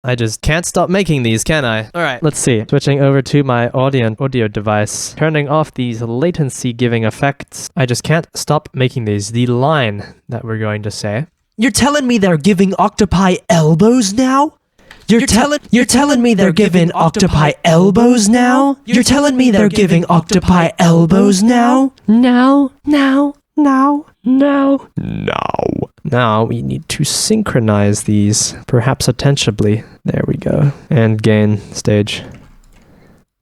I just can't stop making these, can I? All right, let's see. Switching over to my audio device. Turning off these latency giving effects. I just can't stop making these. The line that we're going to say. You're telling me they're giving octopi elbows now? You're telling me they're giving octopi elbows now? You're telling me they're giving octopi elbows now? Now. Now we need to synchronize these, perhaps attentionably. There we go. And gain stage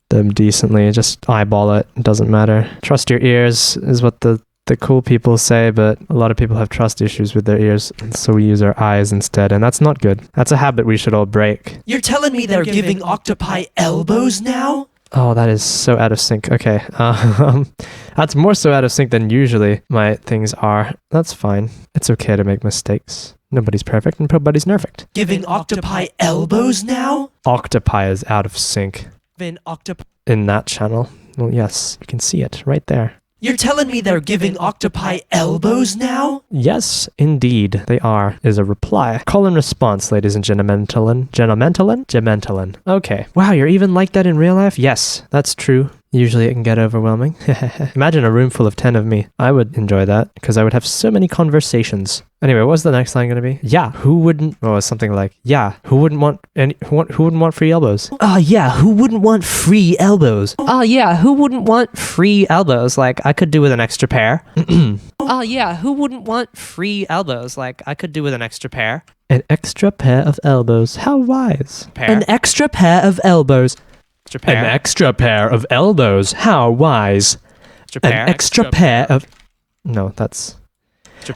them decently. Just eyeball it. It doesn't matter. Trust your ears is what the cool people say, but a lot of people have trust issues with their ears, so we use our eyes instead, and that's not good. That's a habit we should all break. You're telling me they're giving octopi elbows now? Oh, that is so out of sync. Okay, that's more so out of sync than usually my things are. That's fine. It's okay to make mistakes. Nobody's perfect and nobody's perfect. Giving octopi elbows now? Octopi is out of sync. In that channel. Well, yes, you can see it right there. You're telling me they're giving octopi elbows now? Yes, indeed, they are, is a reply. Call and response, ladies and gentlemen. Gentlemen. Okay. Wow, you're even like that in real life? Yes, that's true. Usually it can get overwhelming. Imagine a room full of 10 of me. I would enjoy that, because I would have so many conversations. Anyway, what's the next line going to be? Yeah, who wouldn't... Oh, something like, yeah, who wouldn't want free elbows? Yeah, who wouldn't want free elbows? Yeah, who wouldn't want free elbows? Like, I could do with an extra pair. Yeah, who wouldn't want free elbows? Like, I could do with an extra pair. An extra pair of elbows. How wise. An extra pair of elbows. An extra pair of elbows. How wise. An extra pair of... No, that's...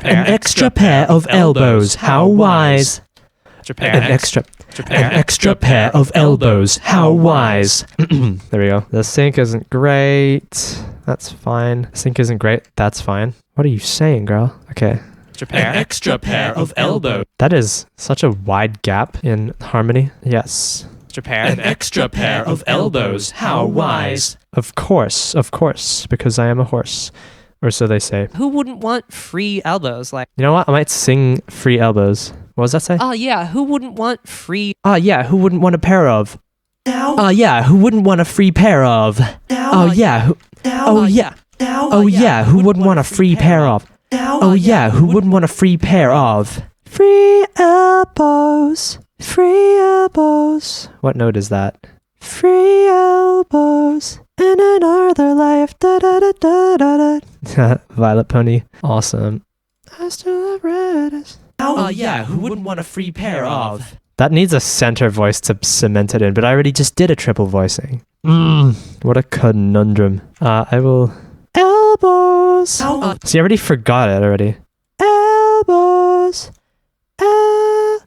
An extra pair of elbows. How wise. An extra pair of elbows. How wise. There we go. The sync isn't great. That's fine. The sync isn't great. That's fine. What are you saying, girl? Okay. An extra pair of elbows. That is such a wide gap in harmony. Yes. An extra pair of elbows. How wise. Of course, because I am a horse. Or so they say. Who wouldn't want free elbows? Like, you know what? I might sing free elbows. What does that say? Yeah, who wouldn't want free... Yeah, who wouldn't want a pair of? Now? Yeah, who wouldn't want a free pair of? Now? Yeah, who... Now? Yeah. Now? Yeah, who wouldn't want a free pair of? Now? Yeah, who wouldn't want a free pair of? Free elbows. Free elbows. What note is that? Free elbows in another life. Da da da da da da. Violet Pony. Awesome. I still have red. Yeah, who wouldn't want a free pair of? That needs a center voice to cement it in, but I already just did a triple voicing. What a conundrum. I will... Elbows. See, I already forgot it already. Elbows. Elbows.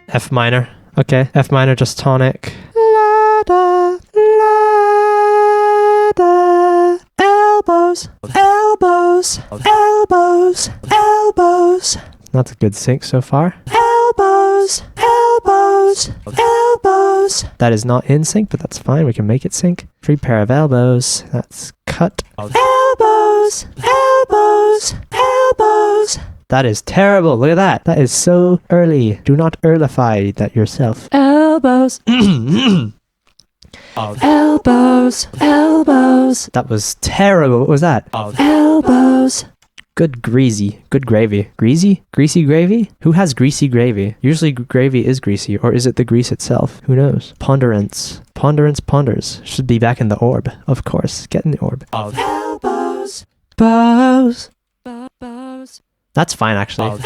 F minor. Okay. F minor, just tonic. La da, la da. Elbows. Elbows. Elbows. Elbows. That's a good sync so far. Elbows. Elbows. Elbows. That is not in sync, but that's fine. We can make it sync. Free pair of elbows. That's cut. Elbows. Elbows. Elbows. That is terrible. Look at that. That is so early. Do not earlify that yourself. Elbows. Elbows. Elbows. That was terrible. What was that? Elbows. Good greasy. Good gravy. Greasy? Greasy gravy? Who has greasy gravy? Usually gravy is greasy, or is it the grease itself? Who knows? Ponderance. Ponderance ponders. Should be back in the orb. Of course. Get in the orb. Elbows. Bows. Bows. That's fine, actually.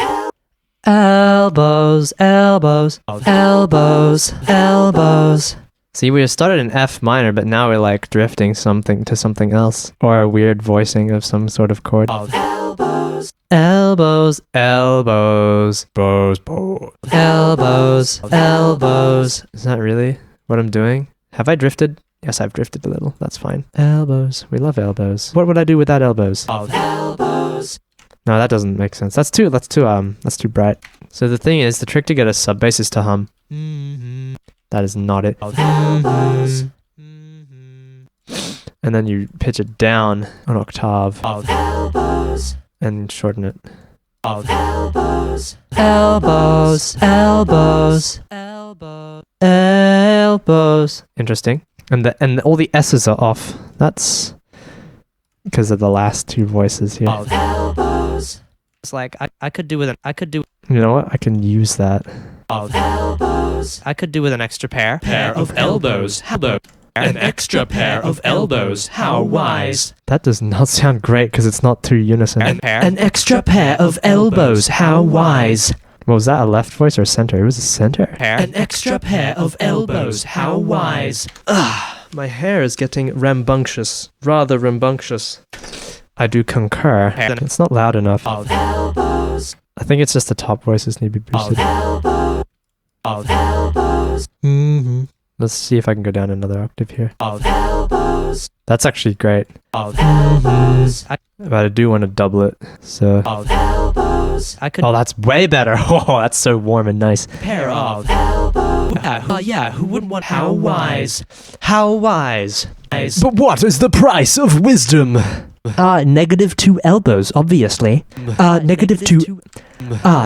Elbows. Elbows. Elbows. Elbows. See, we started in F minor, but now we're like drifting something to something else. Or a weird voicing of some sort of chord. Elbows. Elbows. Elbows. Bows. Bows. Elbows. Elbows. Is that really what I'm doing? Have I drifted? Yes, I've drifted a little. That's fine. Elbows. We love elbows. What would I do without elbows? Elbows. No, that doesn't make sense. That's too bright. So the thing is, the trick to get a sub bass is to hum. That is not it. and then you pitch it down an octave of elbows, and shorten it. of elbows, Elbows, elbows, elbows, elbows. Interesting. And all the S's are off. That's because of the last two voices here. of elbows, It's like I could do with an You know what? I can use that. of elbows, I could do with an extra pair. pair of elbows, hello, an extra pair of elbows, how wise. That does not sound great because it's not two unison. And pair. An extra pair of elbows, how wise. Well, was that a left voice or a center? It was a center. pair. An extra pair of elbows, how wise. My hair is getting rambunctious. Rather rambunctious. I do concur. It's not loud enough. Of elbows, I think it's just the top voices need to be of boosted. elbows, of elbows, Mm-hmm. Let's see if I can go down another octave here. of elbows, That's actually great. of elbows, But I do want to double it. So. of elbows, I could Oh, that's way better. Oh, that's so warm and nice. pair of elbows. Yeah, who wouldn't want how wise? How wise. But what is the price of wisdom? Negative 2 elbows, obviously. Negative 2.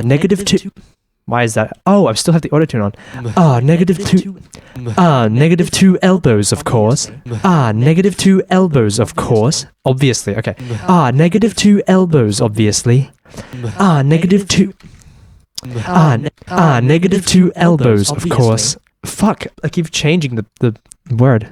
Negative 2. Why is that? Oh, I still have the autotune on. Negative 2. Negative 2 elbows, of course. Negative 2 elbows, of course. Obviously, okay. Negative 2 elbows, obviously. Negative 2. Negative 2 elbows, of course. Fuck, I keep changing the word.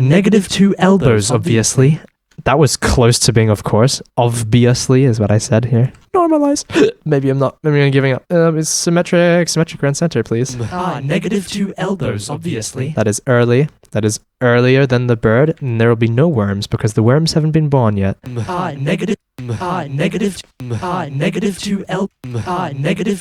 Negative 2 elbows, obviously. That was close to being of course. Obviously is what I said here. Normalize. Maybe I'm not. Maybe I'm giving up. It's symmetric grand center, please. Negative 2 elbows, obviously. That is early. That is earlier than the bird, and there will be no worms because the worms haven't been born yet. Negative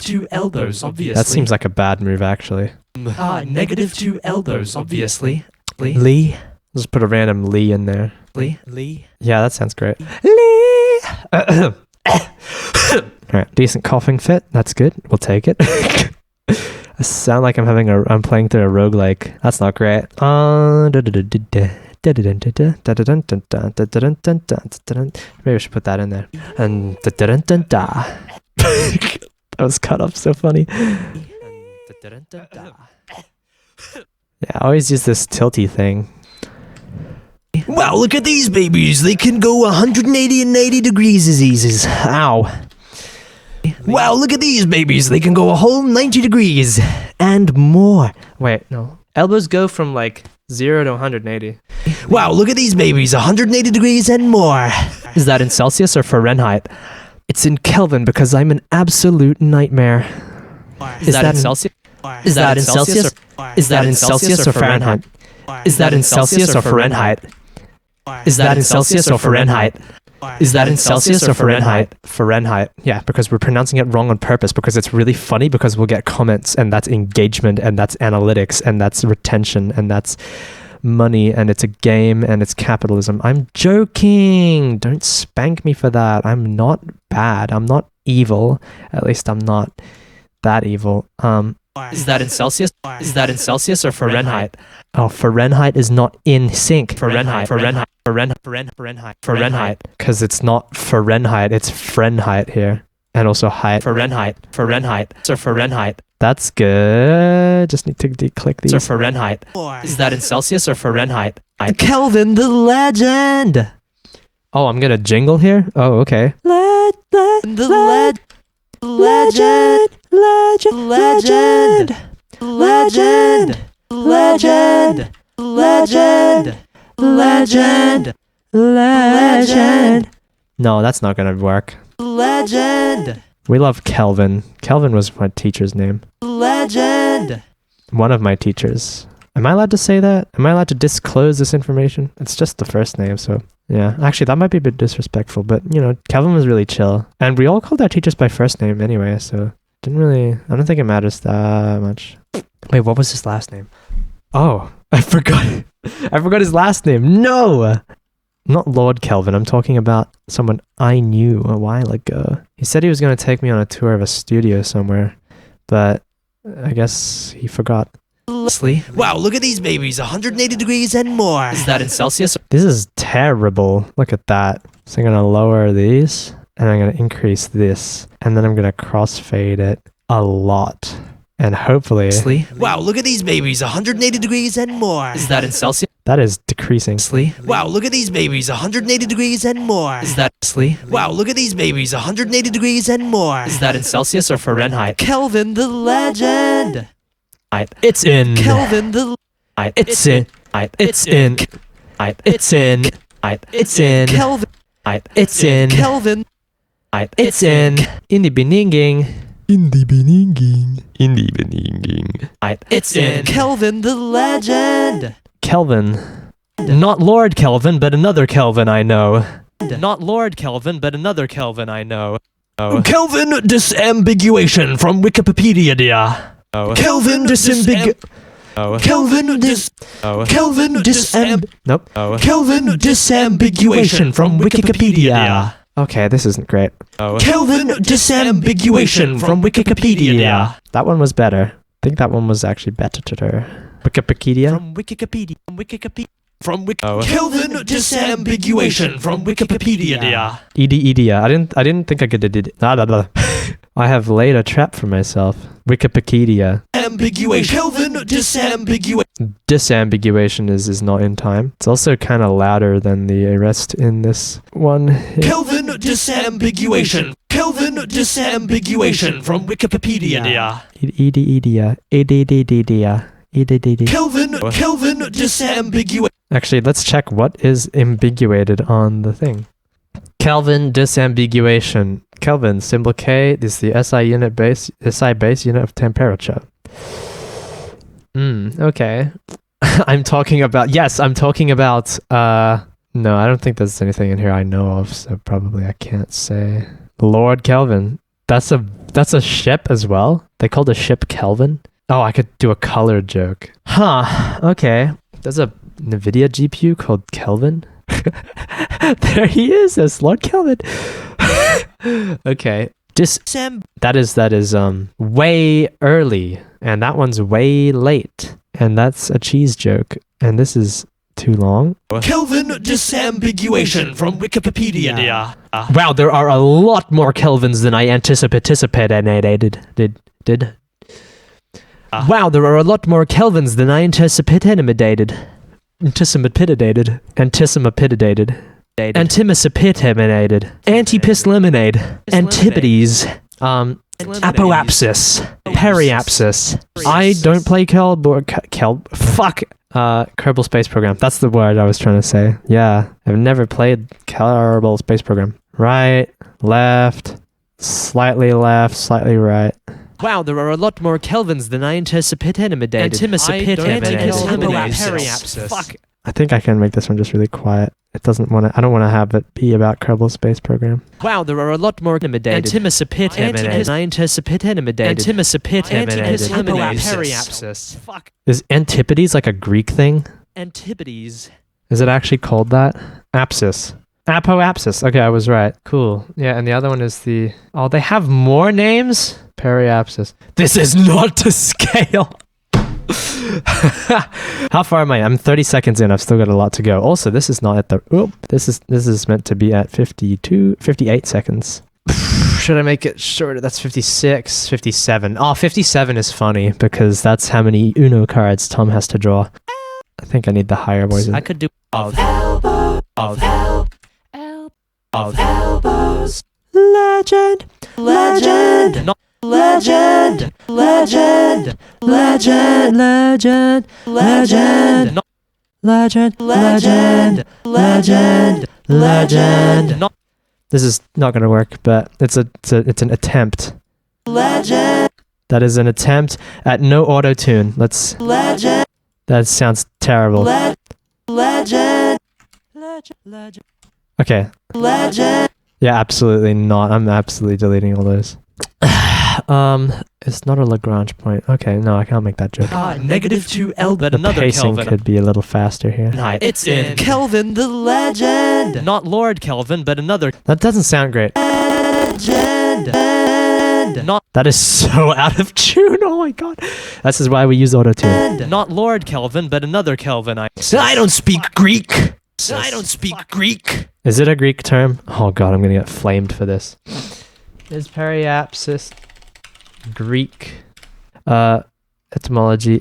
2 elbows, obviously. That seems like a bad move, actually. Negative 2 elbows, obviously. Lee. Just put a random Lee in there. Lee. Yeah, that sounds great. Lee. Alright, decent coughing fit. That's good. We'll take it. I sound like I'm playing through a roguelike. That's not great. Maybe I should put that in there. And that was cut off so funny. Yeah, I always use this tilty thing. Wow, look at these babies. They can go 180 and 80 degrees as easy. Ow. Wow, look at these babies. They can go a whole 90 degrees and more. Wait, no. Elbows go from like 0 to 180. Wow, look at these babies. 180 degrees and more. Is that in Celsius or Fahrenheit? It's in Kelvin because I'm an absolute nightmare. Is that in Celsius? Is that in Celsius? Is that in Celsius or Fahrenheit? Is that in Celsius or Fahrenheit? Is that in Celsius or Fahrenheit? Is that in Celsius or Fahrenheit? Fahrenheit. Yeah, because we're pronouncing it wrong on purpose because it's really funny because we'll get comments and that's engagement and that's analytics and that's retention and that's money and it's a game and it's capitalism. I'm joking. Don't spank me for that. I'm not bad. I'm not evil. At least I'm not that evil. Is that in Celsius? Is that in Celsius or Fahrenheit? Oh, Fahrenheit is not in sync. Fahrenheit. Because it's not Fahrenheit, it's Fahrenheit here. And also height. Fahrenheit. So Fahrenheit. That's good. Just need to declick these. So Fahrenheit. Is that in Celsius or Fahrenheit? Kelvin the legend. Oh, I'm gonna jingle here? Oh, okay. Legend. No, that's not gonna work. Legend. We love Kelvin. Kelvin was my teacher's name. Legend. One of my teachers. Am I allowed to say that? Am I allowed to disclose this information? It's just the first name, so yeah. Actually, that might be a bit disrespectful, but you know, Kelvin was really chill. And we all called our teachers by first name anyway, so I don't think it matters that much. Wait, what was his last name? Oh, I forgot. I forgot his last name. No! Not Lord Kelvin. I'm talking about someone I knew a while ago. He said he was going to take me on a tour of a studio somewhere, but I guess he forgot. Wow, look at these babies, 180 degrees and more. Is that in Celsius? This is terrible. Look at that. So I'm going to lower these and I'm going to increase this. And then I'm going to crossfade it a lot. And hopefully Wow, look at these babies, 180 degrees and more. Is that in Celsius? that is decreasing. Wow, look at these babies, 180 degrees and more. Is that Wow, look at these babies, 180 degrees and more. Is that in Celsius or Fahrenheit? Kelvin the legend. It's in. Kelvin the It's in. It's in. It's in. It's in. Kelvin. It's in. Kelvin. It's in. In the beginning. In the beginning. In the beginning. It's in. Kelvin the legend. Kelvin. Not Lord Kelvin, but another Kelvin I know. Not Lord Kelvin, but another Kelvin I know. Kelvin disambiguation from Wikipedia, dear. Kelvin Kelvin Nope. Kelvin disambiguation from Wikipedia. Okay, this isn't great. Kelvin disambiguation from Wikipedia. That one was better. I think that one was actually better to her. Wikipedia? From Wikipedia. Kelvin disambiguation from Wikipedia, dear. Idia. I didn't think I could do it. I have laid a trap for myself. Wikipedia. Ambiguation. Kelvin disambiguation. Disambiguation is not in time. It's also kind of louder than the rest in this one. Kelvin disambiguation. Kelvin disambiguation from Wikipedia, dear. Idia. Kelvin disambiguation. Actually, let's check what is ambiguated on the thing. Kelvin disambiguation. Kelvin, symbol K is the SI base unit of temperature. Okay. I'm talking about no, I don't think there's anything in here I know of, so probably I can't say. Lord Kelvin. That's a ship as well? They called a ship Kelvin? Oh, I could do a color joke. Huh, okay. There's a NVIDIA GPU called Kelvin. There he is, that's Lord Kelvin. Okay. That is way early, and that one's way late. And that's a cheese joke. And this is too long. Kelvin disambiguation from Wikipedia, dear. Wow, there are a lot more Kelvins than I anticipated. Wow, there are a lot more Kelvins than I anticipated. Antipis lemonade. Antipodes. Apoapsis. Periapsis. I don't play Kerbal Space Program. That's the word I was trying to say. Yeah, I've never played Kerbal Space Program. Right, left, slightly right. Wow, there are a lot more Kelvins than I anticipated. Fuck. I think I can make this one just really quiet. I don't want to have it be about Kerbal Space Program. Wow, there are a lot more Fuck. Is Antipodes like a Greek thing? Antipodes. Is it actually called that? Apsis. Apoapsis. Okay, I was right. Cool. Yeah, and the other one is the... Oh, they have more names? Periapsis. This is not to scale. How far am I? I'm 30 seconds in. I've still got a lot to go. Also, this is not at the... Oh, this is meant to be at 58 seconds. Should I make it shorter? That's 56, 57. Oh, 57 is funny because that's how many Uno cards Tom has to draw. I think I need the higher voices. I could do... elbows. Legend. Not legend. Legend. Not. This is not going to work, but it's an attempt. Legend. That is an attempt at no auto-tune. Legend. That sounds terrible. Legend. Okay. Legend. Yeah, absolutely not. I'm absolutely deleting all those. It's not a Lagrange point. Okay, no, I can't make that joke. -2L, but The another pacing Kelvin. could be a little faster here. It's in Kelvin the legend. Not Lord Kelvin, but another That doesn't sound great. Legend. not That is so out of tune. Oh my god. This is why we use auto-tune. not Lord Kelvin, but another Kelvin. I don't speak Greek. I don't speak Greek. Is it a Greek term? Oh god, I'm gonna get flamed for this. Is periapsis Greek? Etymology.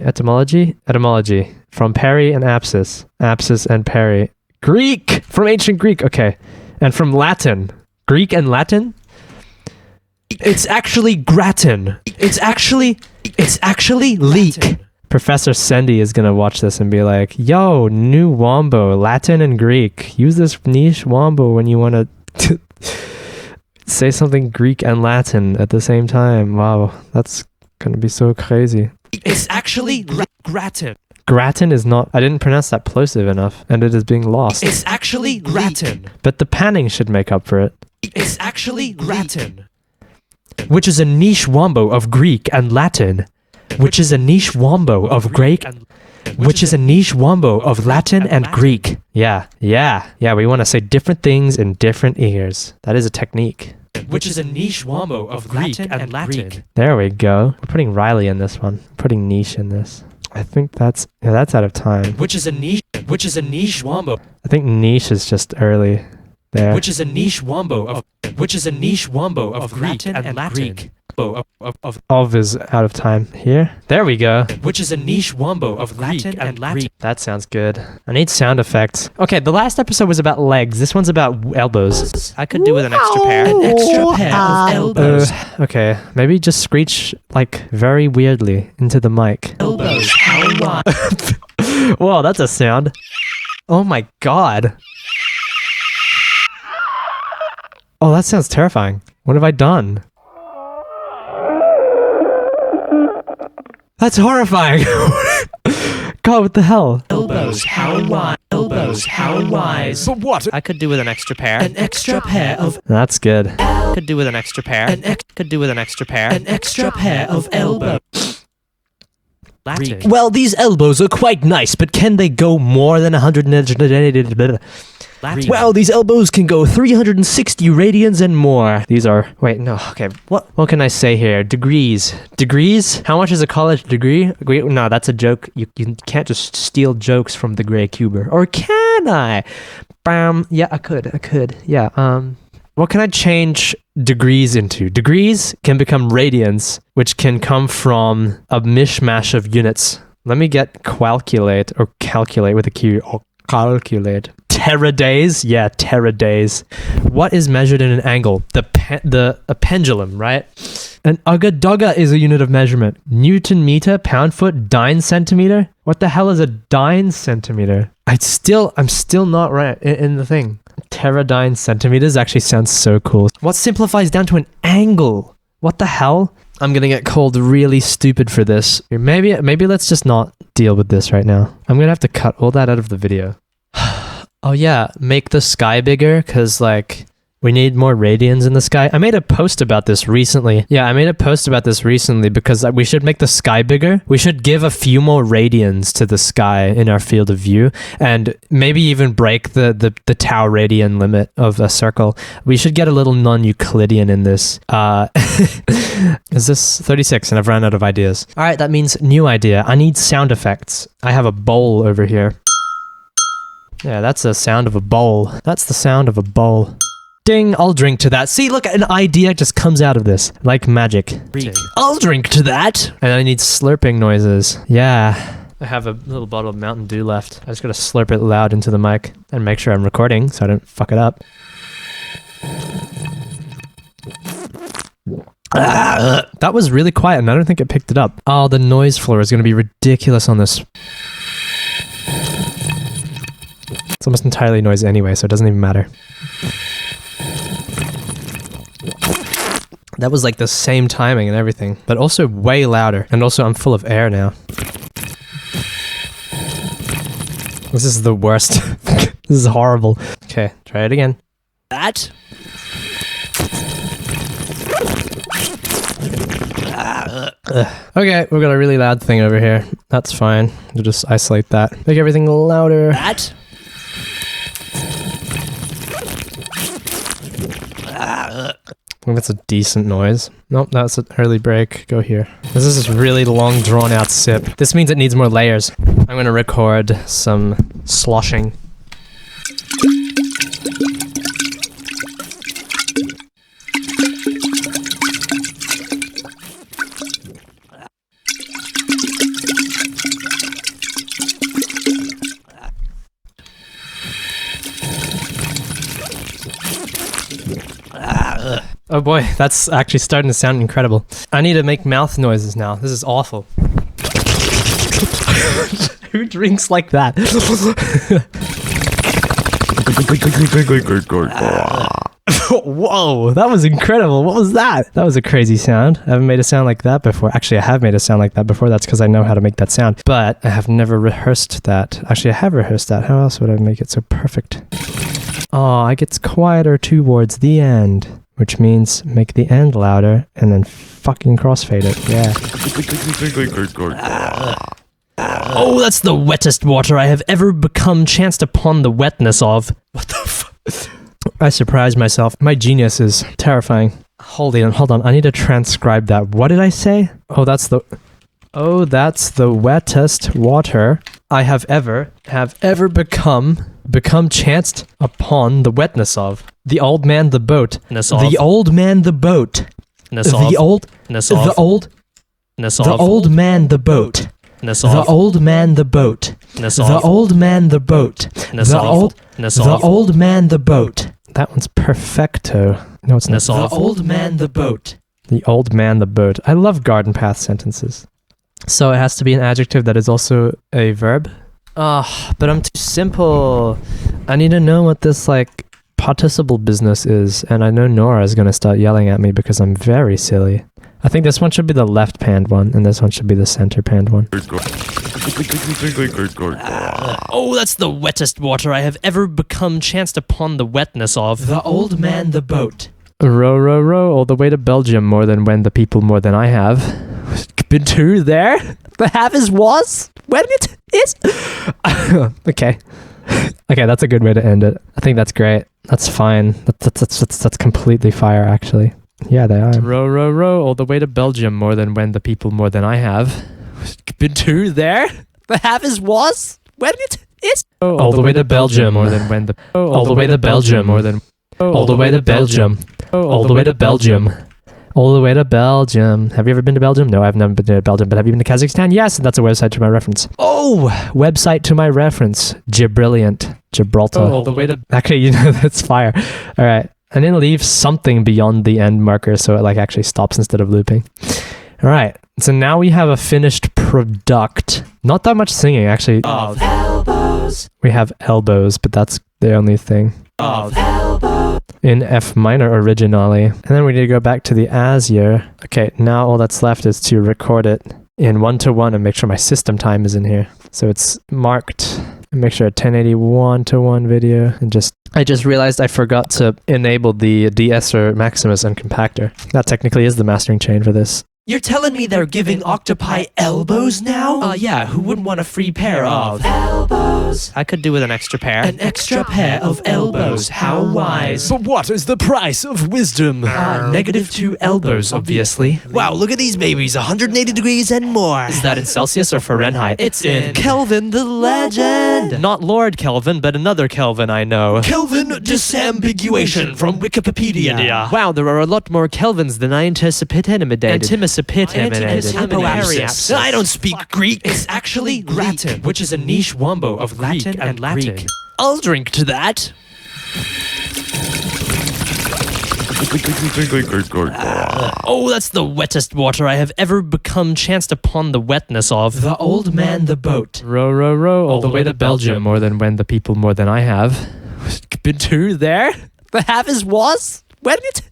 From peri and apsis. Apsis and peri. Greek! From ancient Greek. Okay. And from Latin. Greek and Latin? It's actually gratin. It's actually leek. Professor Sendy is gonna watch this and be like, yo, new wombo, Latin and Greek. Use this niche wombo when you wanna say something Greek and Latin at the same time. Wow, that's gonna be so crazy. It's actually gratin. Gratin is not, I didn't pronounce that plosive enough, and it is being lost. It's actually gratin. But the panning should make up for it. It's actually gratin. Which is a niche wombo of Greek and Latin. Which is a niche wombo of Greek, which is a niche wombo of Latin and Greek. Yeah, we want to say different things in different ears. That is a technique. Which is a niche wombo of Greek and Latin. There we go. We're putting Riley in this one. Putting niche in this. I think that's out of time. Which is a niche wombo. I think niche is just early there. Which is a niche wombo of Greek and Latin. Of is out of time here. There we go. Which is a niche wombo of Latin and Latin. That sounds good. I need sound effects. Okay, the last episode was about legs. This one's about elbows. I could do with an extra pair. An extra pair of elbows. Okay, maybe just screech like very weirdly into the mic. Elbows. How wide? Whoa, that's a sound. Oh my god. Oh, that sounds terrifying. What have I done? That's horrifying. God, what the hell? Elbows, how wide? Elbows, how wise? But what? I could do with an extra pair. An extra pair of. That's good. Could do with an extra pair. Could do with an extra pair. An extra pair of elbows. Latin. Well, these elbows are quite nice, but can they go more than 180? Latin. Wow, these elbows can go 360 radians and more. These are... Wait, no. Okay. What can I say here? Degrees. Degrees? How much is a college degree? No, that's a joke. You can't just steal jokes from the Grey Cuber. Or can I? Yeah, I could. Yeah. What can I change degrees into? Degrees can become radians, which can come from a mishmash of units. Let me get calculate with a Q. Or calculate. Teradays? Yeah, teradays. What is measured in an angle? A pendulum, right? An ugga-dugga is a unit of measurement. Newton meter, pound foot, dine centimeter? What the hell is a dine centimeter? I'm still not right in the thing. Teradyne centimeters actually sounds so cool. What simplifies down to an angle? What the hell? I'm gonna get called really stupid for this. Maybe let's just not deal with this right now. I'm gonna have to cut all that out of the video. Oh yeah, make the sky bigger, because like we need more radians in the sky. I made a post about this recently. Yeah, I made a post about this recently because we should make the sky bigger. We should give a few more radians to the sky in our field of view, and maybe even break the tau radian limit of a circle. We should get a little non-Euclidean in this. Is this 36 and I've run out of ideas. All right, that means new idea. I need sound effects. I have a bowl over here. Yeah, that's the sound of a bowl. That's the sound of a bowl. Ding, I'll drink to that. See, look, an idea just comes out of this. Like magic. I'll drink to that. And I need slurping noises. Yeah. I have a little bottle of Mountain Dew left. I just gotta slurp it loud into the mic and make sure I'm recording so I don't fuck it up. That was really quiet and I don't think it picked it up. Oh, the noise floor is gonna be ridiculous on this. It's almost entirely noise anyway, so it doesn't even matter. That was like the same timing and everything, but also way louder. And also I'm full of air now. This is the worst. This is horrible. Okay, try it again. That? Okay, we've got a really loud thing over here. That's fine. We'll just isolate that. Make everything louder. That? think that's a decent noise. Nope, that's an early break. Go here. This is this really long, drawn-out sip. This means it needs more layers. I'm gonna record some sloshing. Oh boy, that's actually starting to sound incredible. I need to make mouth noises now. This is awful. Who drinks like that? Whoa, that was incredible. What was that? That was a crazy sound. I haven't made a sound like that before. Actually, I have made a sound like that before. That's because I know how to make that sound. But I have never rehearsed that. Actually, I have rehearsed that. How else would I make it so perfect? Oh, it gets quieter towards the end. Which means make the end louder and then fucking crossfade it. Yeah. Oh, that's the wettest water I have ever become chanced upon the wetness of. What the fuck? I surprised myself. My genius is terrifying. Hold on. I need to transcribe that. What did I say? Oh, that's the wettest water I have ever become chanced upon the wetness of. The old man the boat. The old man the boat. The old man the boat. The old man the boat. The old man the boat. The old man the boat. That one's perfecto. No, it's not. The old man the boat. The old man the boat. I love garden path sentences. So it has to be an adjective that is also a verb. But I'm too simple. I need to know what this participle business is, and I know Nora is going to start yelling at me because I'm very silly. I think this one should be the left panned one, and this one should be the center panned one. Oh, that's the wettest water I have ever become chanced upon the wetness of. The old man the boat. Row, row, row, all the way to Belgium, more than when the people more than I have. Been to there? The have is was? When it is? Okay. Okay, that's a good way to end it. I think that's great. That's fine. That's completely fire, actually. Yeah, they are. Row, row, row, all the way to Belgium, more than when the people more than I have. Been to there? The have is was? When it is? All the way to Belgium, more than when the... All the way to Belgium, more than... All the way to Belgium. All the way to Belgium. All the way to Belgium. Have you ever been to Belgium? No, I've never been to Belgium, but have you been to Kazakhstan? Yes, and that's a website to my reference. Oh, website to my reference. Gibrilliant. Gibraltar. All the way to... Actually, that's fire. All right. I need to leave something beyond the end marker so it actually stops instead of looping. All right. So now we have a finished product. Not that much singing, actually. Of elbows. We have elbows, but that's the only thing. Of elbows. In F minor originally. And then we need to go back to the Azure. Okay, now all that's left is to record it in 1:1 and make sure my system time is in here. So it's marked. And make sure a 1080 1:1 video. And I just realized I forgot to enable the de-esser Maximus and compactor. That technically is the mastering chain for this. You're telling me they're giving Octopi elbows now? Yeah, who wouldn't want a free pair of elbows? I could do with an extra pair. An extra pair of elbows, how wise. But what is the price of wisdom? -2 elbows, obviously. Wow, look at these babies, 180 degrees and more. Is that in Celsius or Fahrenheit? It's in Kelvin the Legend. Not Lord Kelvin, but another Kelvin I know. Kelvin disambiguation from Wikipedia. Wow, there are a lot more Kelvins than I anticipated. I don't speak Greek. It's actually Latin, which is a niche wombo of Latin and Latin. I'll drink to that. Oh, that's the wettest water I have ever become chanced upon the wetness of. The old man the boat. Row, row, row, all the way to Belgium, more than when the people more than I have. Been to there? The have is was? When it...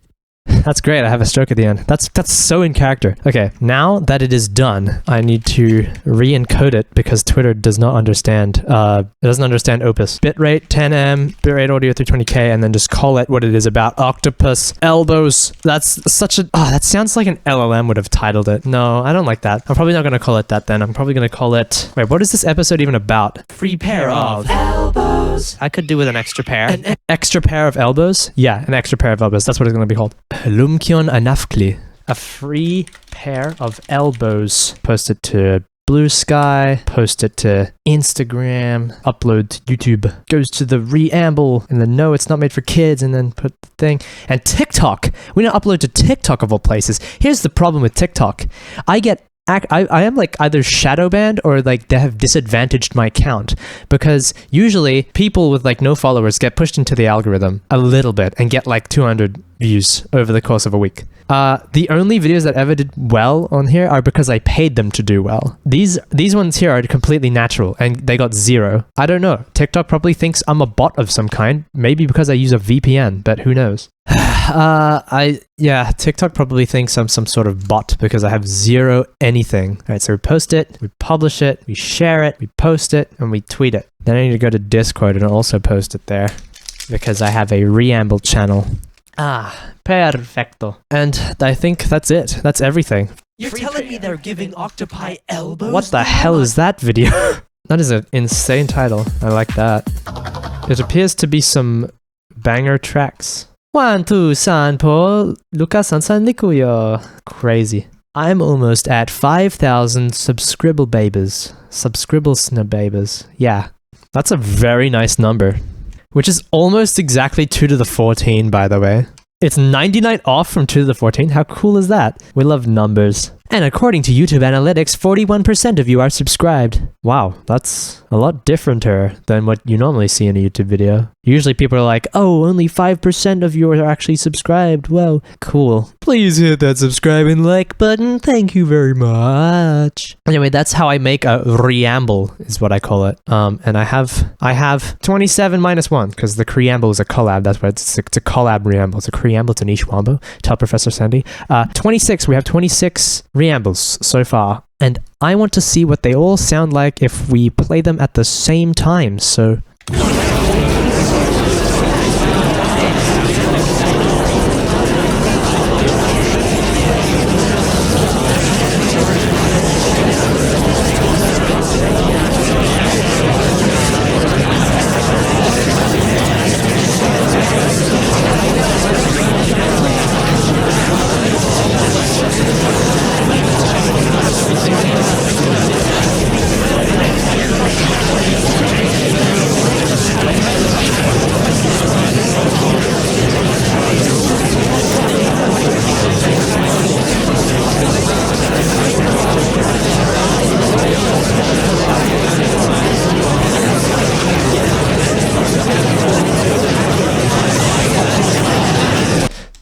That's great. I have a stroke at the end. That's so in character. Okay, now that it is done, I need to re-encode it because Twitter does not understand. It doesn't understand Opus. Bitrate 10M, bitrate audio 320K, and then just call it what it is about. Octopus, elbows. That's such a... that sounds like an LLM would have titled it. No, I don't like that. I'm probably not going to call it that then. I'm probably going to call it... Wait, what is this episode even about? Free pair of elbows. I could do with an extra pair. An extra pair of elbows? Yeah, an extra pair of elbows. That's what it's going to be called. lumkion anafkli. A free pair of elbows. Post it to Blue Sky, post it to Instagram, upload to YouTube, goes to the reamble, and then no, it's not made for kids, and then put the thing. And TikTok! We don't upload to TikTok of all places. Here's the problem with TikTok. I am like either shadow banned or like they have disadvantaged my account, because usually people with like no followers get pushed into the algorithm a little bit and get like 200 views over the course of a week. The only videos that ever did well on here are because I paid them to do well. These ones here are completely natural and they got 0. I don't know. TikTok probably thinks I'm a bot of some kind, maybe because I use a VPN, but who knows? TikTok probably thinks I'm some sort of bot because I have 0 anything. All right, so we post it, we publish it, we share it, we post it, and we tweet it. Then I need to go to Discord and also post it there because I have a reamble channel. Perfecto. And I think that's it. That's everything. You're telling me they're giving octopi elbows? What the hell is that video? That is an insane title. I like that. It appears to be some banger tracks. 1, 2, 3, 4, Lucas Sansan Nikuyo. Crazy. I'm almost at 5,000 subscribble babies. Yeah. That's a very nice number. Which is almost exactly 2 to the 14, by the way. It's 99 off from 2 to the 14. How cool is that? We love numbers. And according to YouTube analytics, 41% of you are subscribed. Wow, that's a lot differenter than what you normally see in a YouTube video. Usually people are like, oh, only 5% of you are actually subscribed. Whoa, cool. Please hit that subscribe and like button. Thank you very much. Anyway, that's how I make a reamble, is what I call it. And I have 27 minus 1, because the preamble is a collab. That's why it's a collab reamble. It's a preamble to Niche Wombo. Tell Professor Sandy. 26, we have 26 reambles so far. And I want to see what they all sound like if we play them at the same time, so...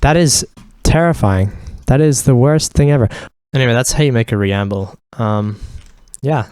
That is terrifying. That is the worst thing ever. Anyway, that's how you make a reamble. Yeah.